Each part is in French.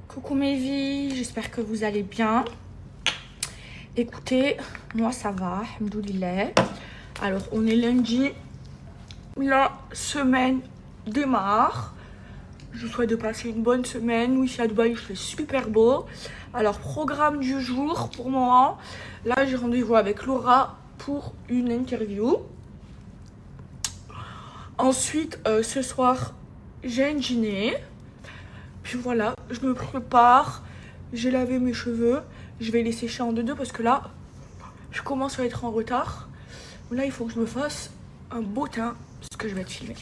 Coucou mes vies, j'espère que vous allez bien. Écoutez, moi ça va, alhamdoulilah. Alors on est lundi, la semaine démarre. Je vous souhaite de passer une bonne semaine. Nous ici à Dubaï il fait super beau. Alors programme du jour pour moi. Là j'ai rendez-vous avec Laura pour une interview. Ensuite ce soir j'ai un dîner. Puis voilà, je me prépare, j'ai lavé mes cheveux, je vais les sécher en deux parce que là, je commence à être en retard. Là, il faut que je me fasse un beau teint parce que je vais être filmée.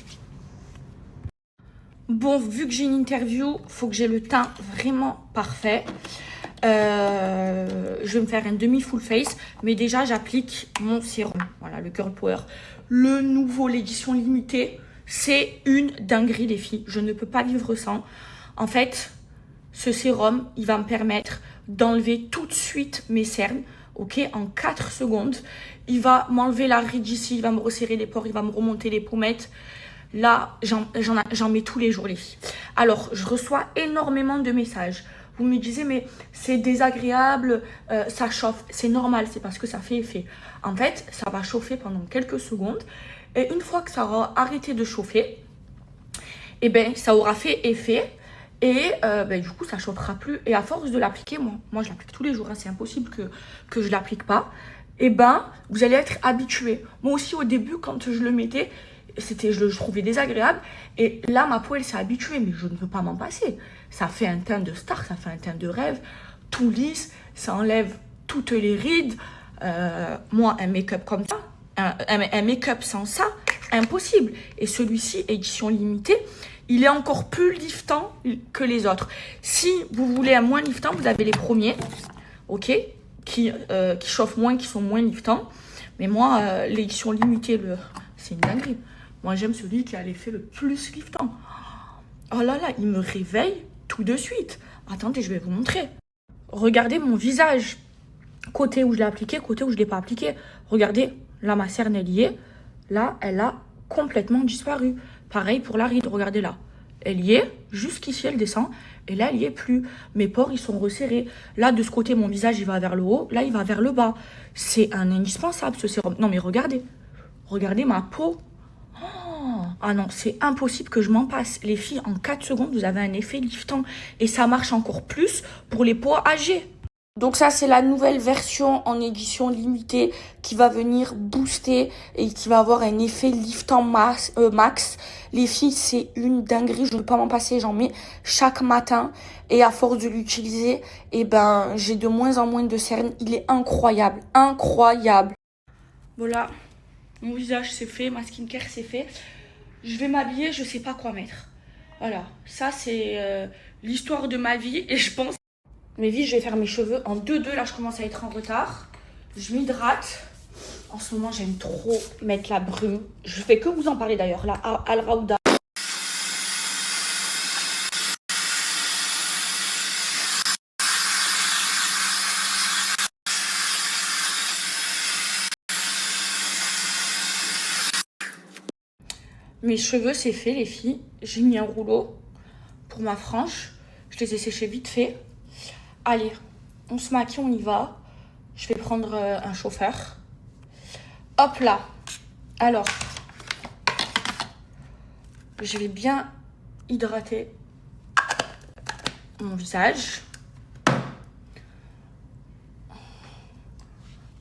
Bon, vu que j'ai une interview, il faut que j'ai le teint vraiment parfait. Je vais me faire un demi full face, mais déjà j'applique mon sérum, voilà, le Girl Power. Le nouveau, l'édition limitée, c'est une dinguerie les filles, je ne peux pas vivre sans. En fait, ce sérum, il va me permettre d'enlever tout de suite mes cernes, ok, en 4 secondes. Il va m'enlever la ride ici, il va me resserrer les pores, il va me remonter les pommettes. Là, j'en mets tous les jours, les filles. Alors, je reçois énormément de messages. Vous me disiez, mais c'est désagréable, ça chauffe. C'est normal, c'est parce que ça fait effet. En fait, ça va chauffer pendant quelques secondes. Et une fois que ça aura arrêté de chauffer, eh ben, ça aura fait effet. Et du coup, ça ne chauffera plus. Et à force de l'appliquer, moi je l'applique tous les jours. Hein, c'est impossible que je ne l'applique pas. Et ben, vous allez être habitué. Moi aussi, au début, quand je le mettais, je le trouvais désagréable. Et là, ma peau, elle s'est habituée. Mais je ne veux pas m'en passer. Ça fait un teint de star, ça fait un teint de rêve. Tout lisse, ça enlève toutes les rides. Moi, un make-up comme ça, un make-up sans ça, impossible. Et celui-ci, édition limitée, il est encore plus liftant que les autres. Si vous voulez un moins liftant, vous avez les premiers, ok, qui chauffent moins, qui sont moins liftants. Mais moi, l'édition limitée, c'est une dinguerie. Moi, j'aime celui qui a l'effet le plus liftant. Oh là là, il me réveille tout de suite. Attendez, je vais vous montrer. Regardez mon visage. Côté où je l'ai appliqué, côté où je ne l'ai pas appliqué. Regardez, là, ma cerne, elle y est. Là, elle a complètement disparu. Pareil pour la ride, regardez là. Elle y est, jusqu'ici elle descend, et là elle y est plus. Mes pores ils sont resserrés. Là de ce côté mon visage il va vers le haut, là il va vers le bas. C'est un indispensable ce sérum. Non mais regardez, regardez ma peau. Oh, ah non, c'est impossible que je m'en passe. Les filles, en 4 secondes vous avez un effet liftant. Et ça marche encore plus pour les peaux âgées. Donc ça, c'est la nouvelle version en édition limitée qui va venir booster et qui va avoir un effet liftant max. Les filles, c'est une dinguerie, je ne peux pas m'en passer, j'en mets chaque matin. Et à force de l'utiliser, eh ben, j'ai de moins en moins de cernes. Il est incroyable, incroyable. Voilà, mon visage c'est fait, ma skincare c'est fait. Je vais m'habiller, je sais pas quoi mettre. Voilà, ça c'est l'histoire de ma vie et je pense... Mes vies, je vais faire mes cheveux en 2-2. Là, je commence à être en retard. Je m'hydrate. En ce moment, j'aime trop mettre la brume. Je fais que vous en parler d'ailleurs. Là, Al Raouda. Mes cheveux, c'est fait, les filles. J'ai mis un rouleau pour ma frange. Je les ai séchés vite fait. Allez, on se maquille, on y va. Je vais prendre un chauffeur. Hop là. Alors, je vais bien hydrater mon visage.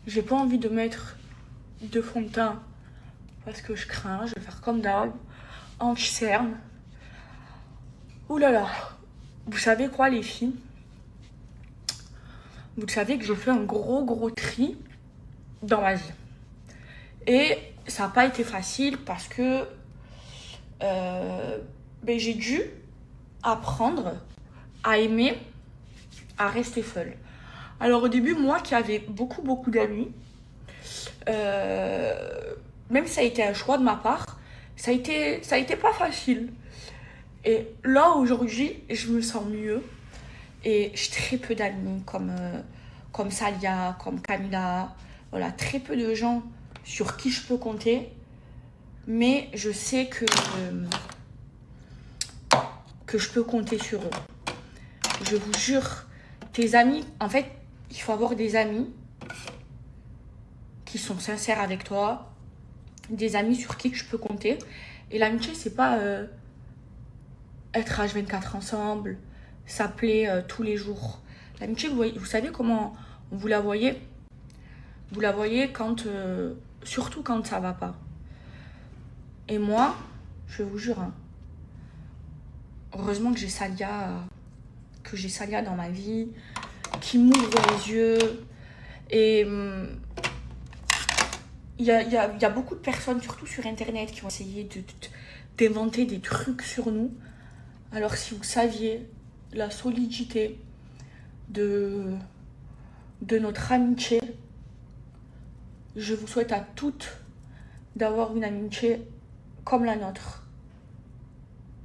J'ai pas envie de mettre de fond de teint parce que je crains. Je vais faire comme d'hab, anti-cerne. Ouh là là. Vous savez quoi les filles? Vous savez que je fais un gros tri dans ma vie. Et ça n'a pas été facile parce que j'ai dû apprendre à aimer, à rester seule. Alors au début, moi qui avais beaucoup d'amis, même si ça a été un choix de ma part, ça a été pas facile. Et là aujourd'hui, je me sens mieux. Et j'ai très peu d'amis comme Salia, comme Camila. Voilà, très peu de gens sur qui je peux compter. Mais je sais que je peux compter sur eux. Je vous jure, tes amis, en fait, il faut avoir des amis qui sont sincères avec toi, des amis sur qui tu peux compter. Et l'amitié, c'est pas être H24 ensemble, s'appeler tous les jours. L'amitié, vous savez comment vous la voyez? Vous la voyez quand, surtout quand ça va pas. Et moi, je vous jure, hein, heureusement que j'ai Salia dans ma vie, qui m'ouvre les yeux. Et il y a beaucoup de personnes, surtout sur Internet, qui ont essayé d'inventer des trucs sur nous. Alors si vous saviez la solidité de notre amitié, je vous souhaite à toutes d'avoir une amitié comme la nôtre.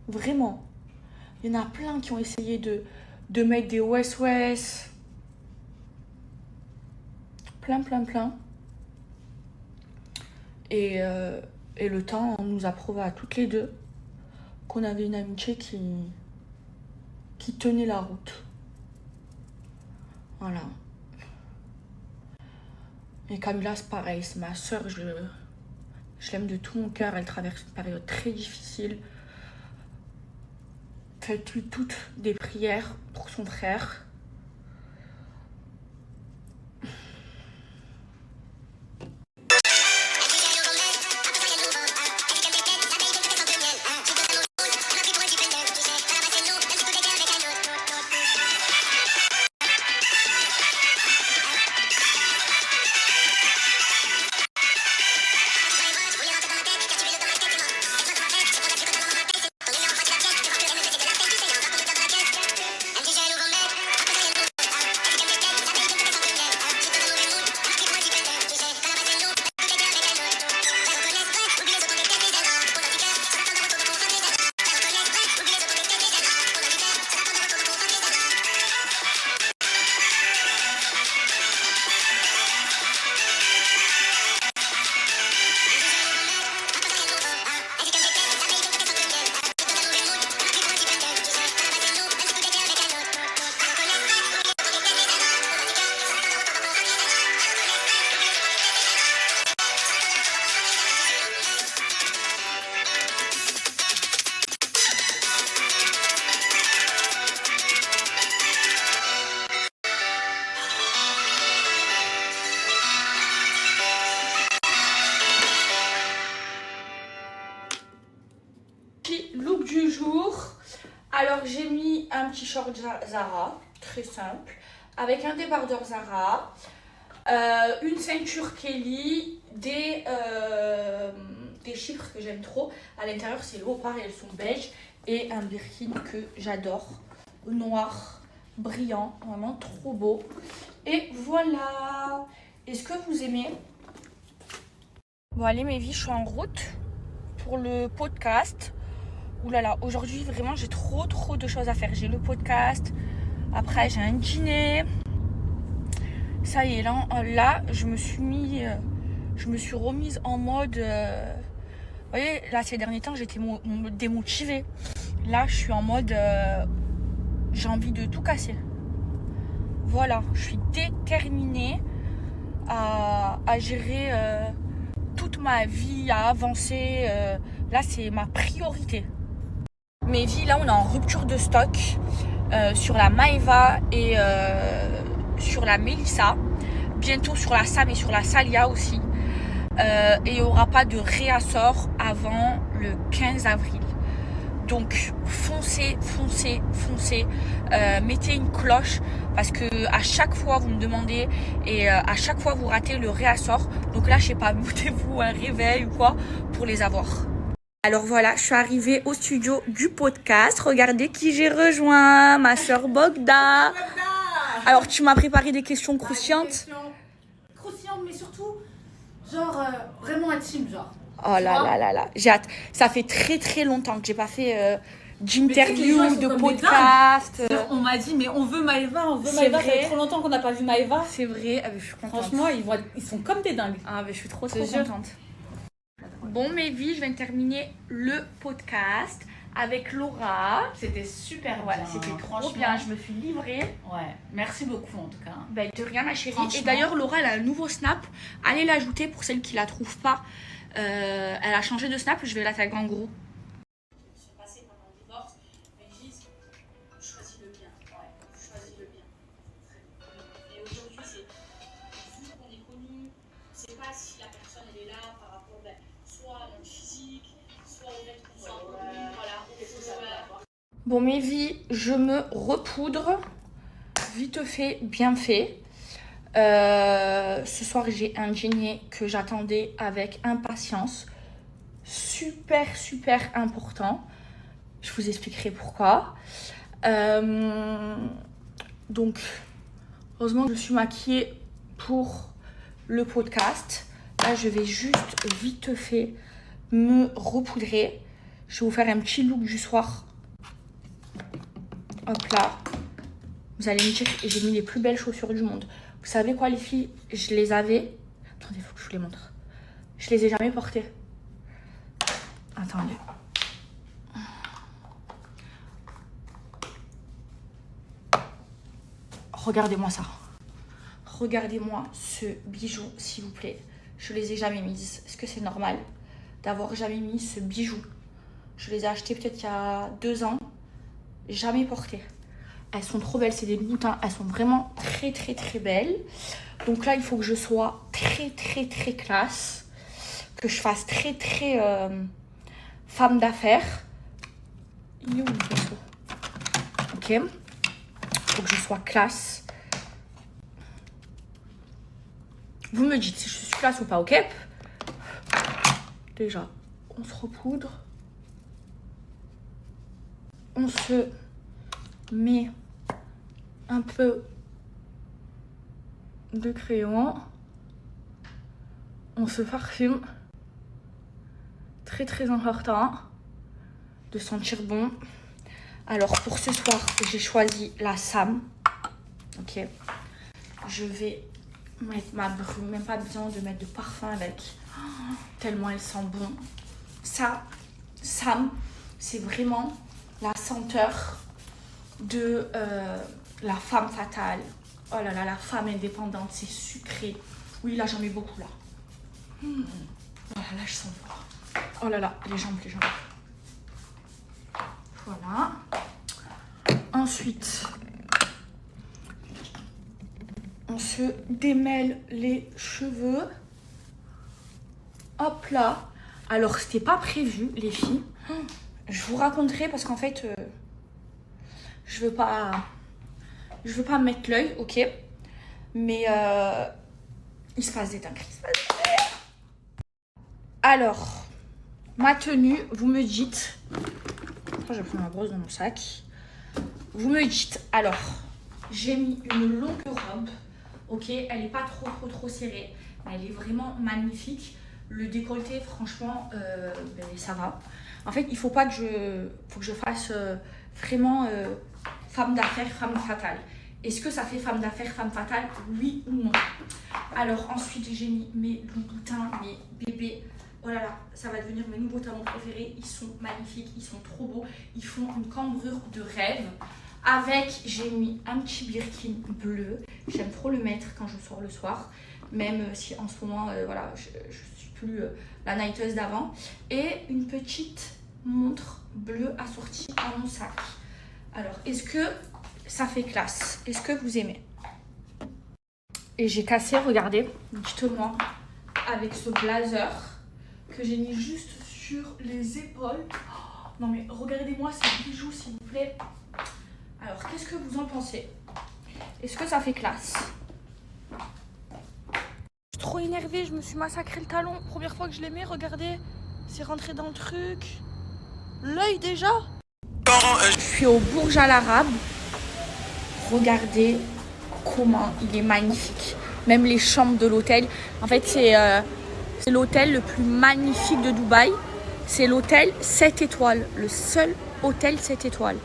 Vraiment. Il y en a plein qui ont essayé de mettre des OS. Plein. Et le temps nous a prouvé à toutes les deux qu'on avait une amitié qui tenait la route. Voilà. Et Camilla, c'est pareil, c'est ma soeur, je l'aime de tout mon cœur. Elle traverse une période très difficile. Faites-lui toutes des prières pour son frère. Look du jour. Alors j'ai mis un petit short Zara, très simple, avec un débardeur Zara, une ceinture Kelly, des chiffres que j'aime trop. À l'intérieur c'est léopard et elles sont beige, et un birkin que j'adore, noir, brillant, vraiment trop beau. Et voilà. Est-ce que vous aimez? Bon allez mes vies, je suis en route pour le podcast. Ouh là là, aujourd'hui vraiment j'ai trop de choses à faire. J'ai le podcast, après j'ai un dîner. Ça y est, là je me suis remise en mode. Vous voyez, là ces derniers temps j'étais démotivée. Là je suis en mode j'ai envie de tout casser. Voilà, je suis déterminée à gérer toute ma vie, à avancer. Là c'est ma priorité. Mes vies, là on est en rupture de stock sur la Maeva et sur la Melissa, bientôt sur la Sam et sur la Salia aussi, et il n'y aura pas de réassort avant le 15 avril. Donc foncez, mettez une cloche parce que à chaque fois vous me demandez et à chaque fois vous ratez le réassort. Donc là je sais pas, mettez-vous un réveil ou quoi pour les avoir. Alors voilà, je suis arrivée au studio du podcast. Regardez qui j'ai rejoint, ma soeur Bogda. Alors tu m'as préparé des questions croustillantes. Croustillantes, mais surtout, genre vraiment intime, genre. Oh là, j'ai hâte. Ça fait très longtemps que j'ai pas fait d'interview, de podcast. On m'a dit, mais on veut Maeva. C'est vrai. Ça fait trop longtemps qu'on n'a pas vu Maeva. C'est vrai, je suis contente. Franchement, ils sont comme des dingues. Ah, je suis trop contente. Bon mes vies, je viens de terminer le podcast avec Laura. C'était super Voilà, bien. c'était trop franchement. bien. Je me suis livrée. Ouais, merci beaucoup en tout cas. Ben, de rien, ma chérie. Franchement. Et d'ailleurs, Laura, elle a un nouveau snap. Allez l'ajouter pour celles qui la trouvent pas. Elle a changé de snap. Je vais la taguer en gros. Ils sont passés par un divorce, mais ils disent choisis le bien. Ouais, choisis le bien. Et aujourd'hui, c'est vu qu'on est connu, c'est pas si la personne elle est là par rapport soit à notre physique, soit au fait qu'on soit connu, voilà, au follower. Bon, mes vies, je me repoudre. Vite fait, bien fait. Ce soir, j'ai un dîner que j'attendais avec impatience. Super, super important. Je vous expliquerai pourquoi. Donc, heureusement que je suis maquillée pour le podcast. Là, je vais juste vite fait me repoudrer. Je vais vous faire un petit look du soir. Hop là. Vous allez me dire que j'ai mis les plus belles chaussures du monde. Vous savez quoi, les filles? Je les avais... Attendez, il faut que je vous les montre. Je les ai jamais portées. Attendez. Regardez-moi ça. Regardez-moi ce bijou, s'il vous plaît. Je les ai jamais mises. Est-ce que c'est normal d'avoir jamais mis ce bijou? Je les ai achetés peut-être il y a 2 ans. Jamais portées. Elles sont trop belles, c'est des Louboutins. Elles sont vraiment très très très belles. Donc là, il faut que je sois très très très classe. Que je fasse très très femme d'affaires. Il est où le pinceau? Ok. Il faut que je sois classe. Vous me dites si je suis classe ou pas, ok? Déjà, on se repoudre. On se met un peu de crayon. On se parfume. Très très important de sentir bon. Alors pour ce soir, j'ai choisi la Sam. Ok. Je vais mettre ma brume, même pas besoin de mettre de parfum avec. Oh, tellement elle sent bon. Ça, Sam, c'est vraiment la senteur de la femme fatale. Oh là là, la femme indépendante, c'est sucré. Oui, là j'en mets beaucoup là. Oh là là, je sens fort. Oh là là, les jambes. Voilà. Ensuite, on se démêle les cheveux. Hop là. Alors, c'était pas prévu, les filles. Je vous raconterai parce qu'en fait, je veux pas me mettre l'œil, ok. Mais il se passe des dingueries. Alors, ma tenue, vous me dites. J'ai pris ma brosse dans mon sac. Vous me dites, alors, j'ai mis une longue robe, ok. Elle n'est pas trop serrée, mais elle est vraiment magnifique. Le décolleté, franchement, ça va. En fait, il faut pas que je fasse vraiment femme d'affaires, femme fatale. Est-ce que ça fait femme d'affaires, femme fatale? Oui ou non? Alors ensuite, j'ai mis mes Louboutins, mes bébés. Oh là là, ça va devenir mes nouveaux talons préférés. Ils sont magnifiques, ils sont trop beaux. Ils font une cambrure de rêve. Avec, j'ai mis un petit Birkin bleu. J'aime trop le mettre quand je sors le soir. Même si en ce moment, voilà, je suis plus la nighteuse d'avant. Et une petite montre bleue assortie à mon sac. Alors, est-ce que ça fait classe? Est-ce que vous aimez? Et j'ai cassé, regardez, dites-moi, avec ce blazer que j'ai mis juste sur les épaules. Oh, non mais regardez-moi ces bijoux, s'il vous plaît. Alors, qu'est-ce que vous en pensez? Est-ce que ça fait classe? Je suis trop énervée, je me suis massacré le talon. Première fois que je les mets, regardez, c'est rentré dans le truc. L'œil déjà. Je suis au Bourj Al Arab. Regardez comment il est magnifique. Même les chambres de l'hôtel. En fait, c'est l'hôtel le plus magnifique de Dubaï. C'est l'hôtel 7 étoiles. Le seul hôtel 7 étoiles.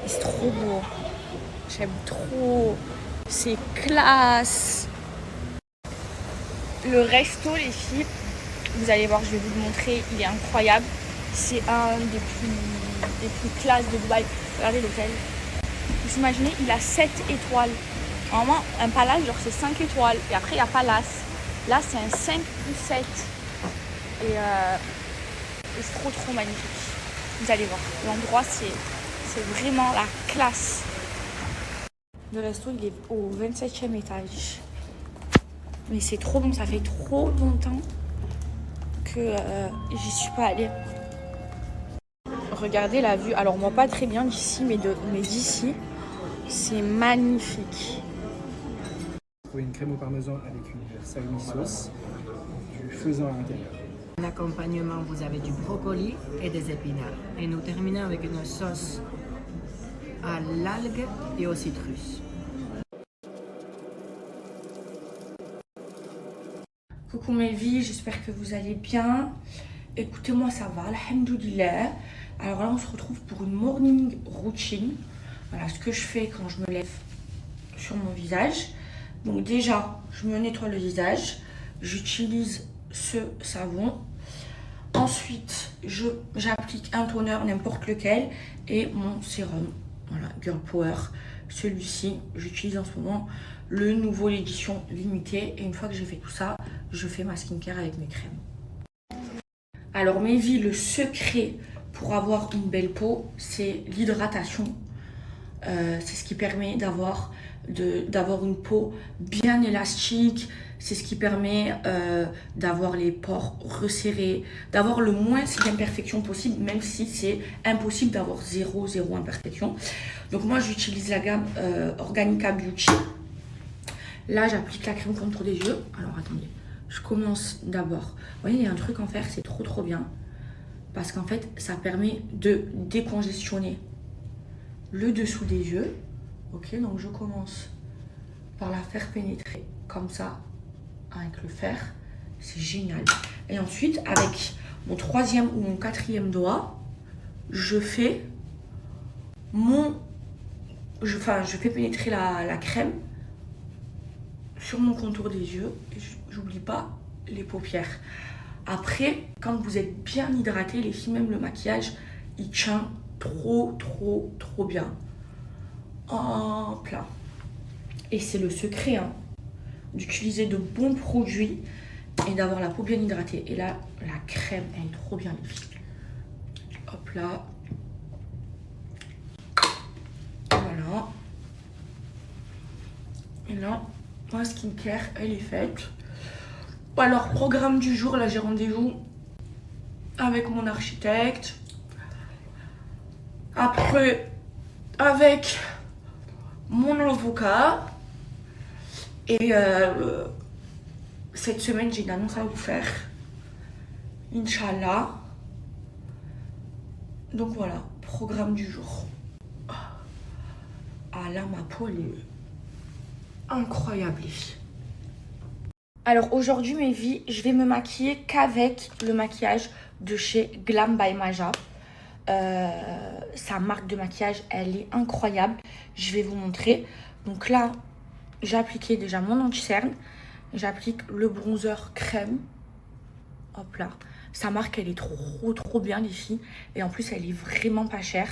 Et c'est trop beau. J'aime trop. C'est classe. Le resto, les filles, vous allez voir, je vais vous le montrer. Il est incroyable. C'est un des des plus classes de Dubaï. Regardez l'hôtel. Vous imaginez, il a 7 étoiles. Normalement, un palace, genre c'est 5 étoiles. Et après, il y a palace. Là, c'est un 5 plus 7. Et c'est trop magnifique. Vous allez voir. L'endroit, c'est vraiment la classe. Le resto, il est au 27e étage. Mais c'est trop bon. Ça fait trop longtemps que j'y suis pas allée. Regardez la vue. Alors, moi, pas très bien d'ici, mais d'ici, c'est magnifique. Vous trouvez une crème au parmesan avec une salami sauce, du faisan à l'intérieur. En accompagnement, vous avez du brocoli et des épinards. Et nous terminons avec une sauce à l'algue et au citrus. Coucou mes vies, j'espère que vous allez bien. Écoutez, moi ça va, alhamdoulilah. Alors là, on se retrouve pour une morning routine. Voilà ce que je fais quand je me lève sur mon visage. Donc déjà, je me nettoie le visage. J'utilise ce savon. Ensuite, j'applique un toner, n'importe lequel, et mon sérum. Voilà, Girl Power. Celui-ci, j'utilise en ce moment le nouveau l'édition limitée. Et une fois que j'ai fait tout ça, je fais ma skincare avec mes crèmes. Alors mes vies, le secret pour avoir une belle peau, c'est l'hydratation. C'est ce qui permet d'avoir une peau bien élastique. C'est ce qui permet d'avoir les pores resserrés, d'avoir le moins d'imperfections possible, même si c'est impossible d'avoir zéro imperfection. Donc moi, j'utilise la gamme Organica Beauty. Là, j'applique la crème contre des yeux. Alors attendez, je commence d'abord. Vous voyez, il y a un truc en faire, c'est trop bien. Parce qu'en fait, ça permet de décongestionner le dessous des yeux. Ok, donc je commence par la faire pénétrer comme ça avec le fer. C'est génial. Et ensuite, avec mon 3e ou mon 4e doigt, je fais pénétrer la crème sur mon contour des yeux. Et j'oublie pas les paupières. Après, quand vous êtes bien hydraté, les filles, même le maquillage, il tient trop bien. Hop là. Et c'est le secret, hein, d'utiliser de bons produits et d'avoir la peau bien hydratée. Et là, la crème, elle est trop bien, les filles. Hop là. Voilà. Et là, ma skincare, elle est faite. Alors, programme du jour, là j'ai rendez-vous avec mon architecte. Après, avec mon avocat. Et cette semaine, j'ai une annonce à vous faire. Inch'Allah. Donc voilà, programme du jour. Ah là, ma peau, elle est incroyable, les filles. Alors aujourd'hui, mes vies, je vais me maquiller qu'avec le maquillage de chez Glam by Maja. Sa marque de maquillage, elle est incroyable. Je vais vous montrer. Donc là, j'ai appliqué déjà mon anti-cerne. J'applique le bronzer crème. Hop là. Sa marque, elle est trop bien, les filles. Et en plus, elle est vraiment pas chère.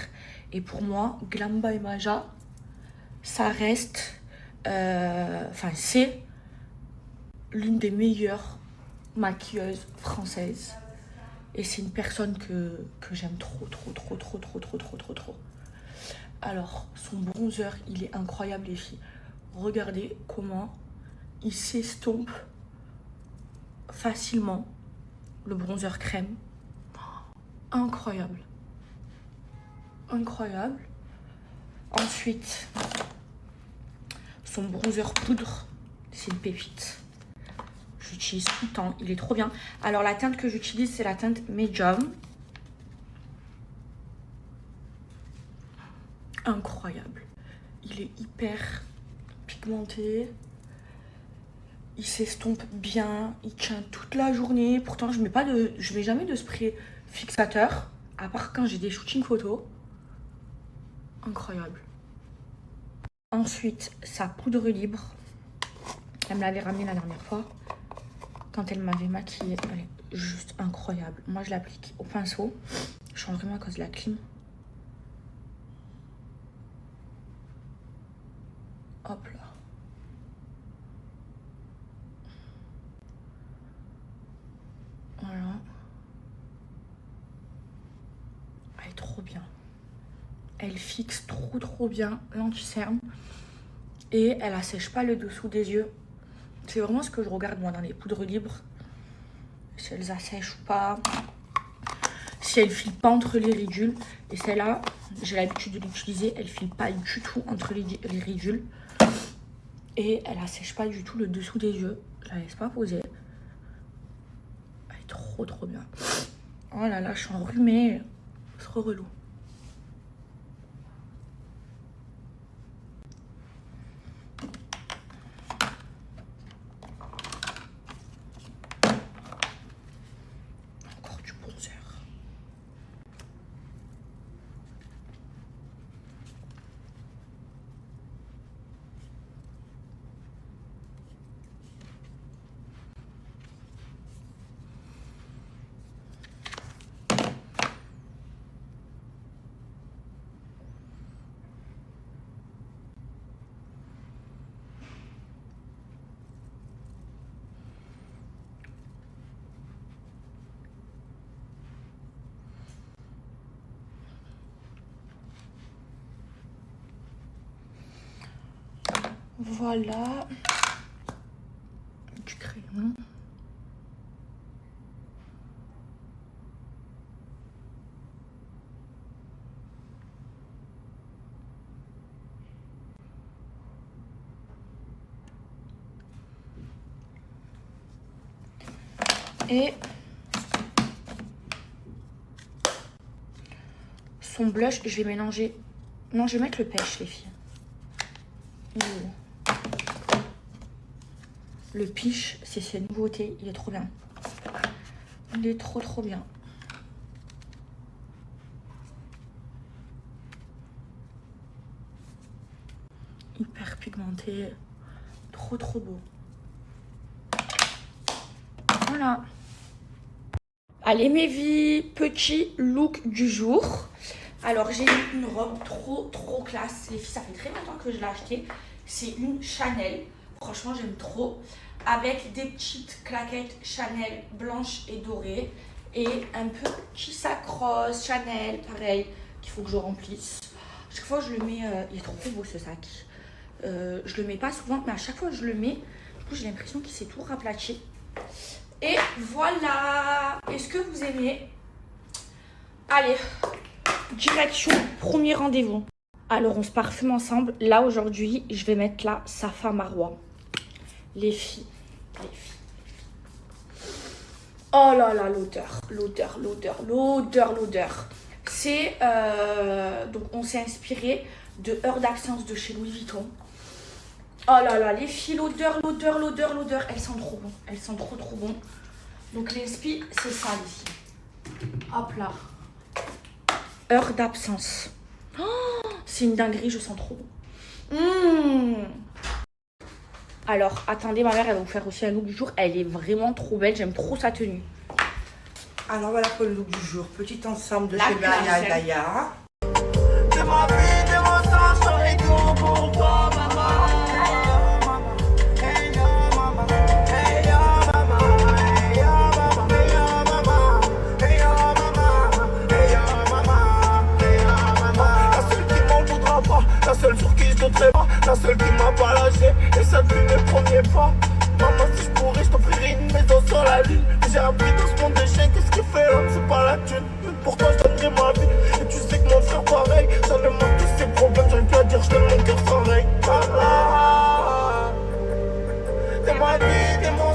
Et pour moi, Glam by Maja, ça reste... c'est l'une des meilleures maquilleuses françaises. Et c'est une personne que j'aime trop. Alors, son bronzer, il est incroyable, les filles. Regardez comment il s'estompe facilement. Le bronzer crème. Incroyable. Ensuite, son bronzer poudre, c'est une pépite. J'utilise tout le temps, il est trop bien. Alors la teinte que j'utilise, c'est la teinte Medium. Incroyable. Il est hyper pigmenté. Il s'estompe bien, il tient toute la journée. Pourtant, je mets jamais de spray fixateur, à part quand j'ai des shootings photos. Incroyable. Ensuite, sa poudre libre. Elle me l'avait ramenée la dernière fois. Quand elle m'avait maquillée, elle est juste incroyable. Moi, je l'applique au pinceau. Je sens vraiment à cause de la clim. elle fixe trop bien l'anti-cerne. Et elle assèche pas le dessous des yeux. C'est vraiment ce que je regarde moi dans les poudres libres. Si elles assèchent ou pas. Si elles filent pas entre les ridules. Et celle-là, j'ai l'habitude de l'utiliser. Elle file pas du tout entre les ridules. Et elle assèche pas du tout le dessous des yeux. Je la laisse pas poser. Elle est trop bien. Oh là là, je suis enrhumée. C'est trop relou. Encore du bronzer. Voilà. Du crayon. Et son blush, je vais mélanger. Non, je vais mettre le pêche, les filles. Le Peach, c'est ses nouveautés. Il est trop bien. Il est trop bien. Hyper pigmenté. Trop beau. Voilà. Allez mes vies, petit look du jour. Alors j'ai eu une robe trop classe. Les filles, ça fait très longtemps que je l'ai achetée. C'est une Chanel. Franchement, j'aime trop. Avec des petites claquettes Chanel blanches et dorées. Et un petit sac rose Chanel, pareil, qu'il faut que je remplisse. Chaque fois, je le mets... il est trop beau ce sac. Je le mets pas souvent, mais à chaque fois que je le mets, du coup, j'ai l'impression qu'il s'est tout raplati. Et voilà. Est-ce que vous aimez? Allez, direction premier rendez-vous. Alors, on se parfume ensemble. Là, aujourd'hui, je vais mettre la Safa Marwa. Les filles. Oh là là, l'odeur. C'est... donc, on s'est inspiré de Heure d'absence de chez Louis Vuitton. Oh là là, les filles, l'odeur. Elles sentent trop bon. Elles sentent trop bon. Donc, l'inspi, c'est ça, les filles. Hop là. Heure d'absence. Oh, c'est une dinguerie, je sens trop bon. Alors, attendez, ma mère, elle va vous faire aussi un look du jour. Elle est vraiment trop belle. J'aime trop sa tenue. Alors, voilà pour le look du jour. Petit ensemble de La chez classe, Maya hein. Daya. De ma vie, de mon sang, je ferai tout pour toi, maman. Hey, ya, maman. Hey, ya, maman. Hey, ya, maman. Hey, ya, maman. Hey, ya, maman. Hey, ya, maman. Hey, ya, maman. La seule qui m'en voudra pas, la seule sur qui je doterai pas, la seule qui m'a pas lâché, et ça depuis mes premiers pas. Maman, si je pourrais, je t'offrirais une maison sur la lune. J'ai appris dans ce monde de chiens, qu'est-ce qu'il fait l'homme, c'est pas la thune. Pour toi, je donnerais ma vie. Et tu sais que mon frère, pareil. J'en ai marre de ces problèmes, j'arrive plus à dire, je donne mon cœur sans règle. T'es ma vie, t'es mon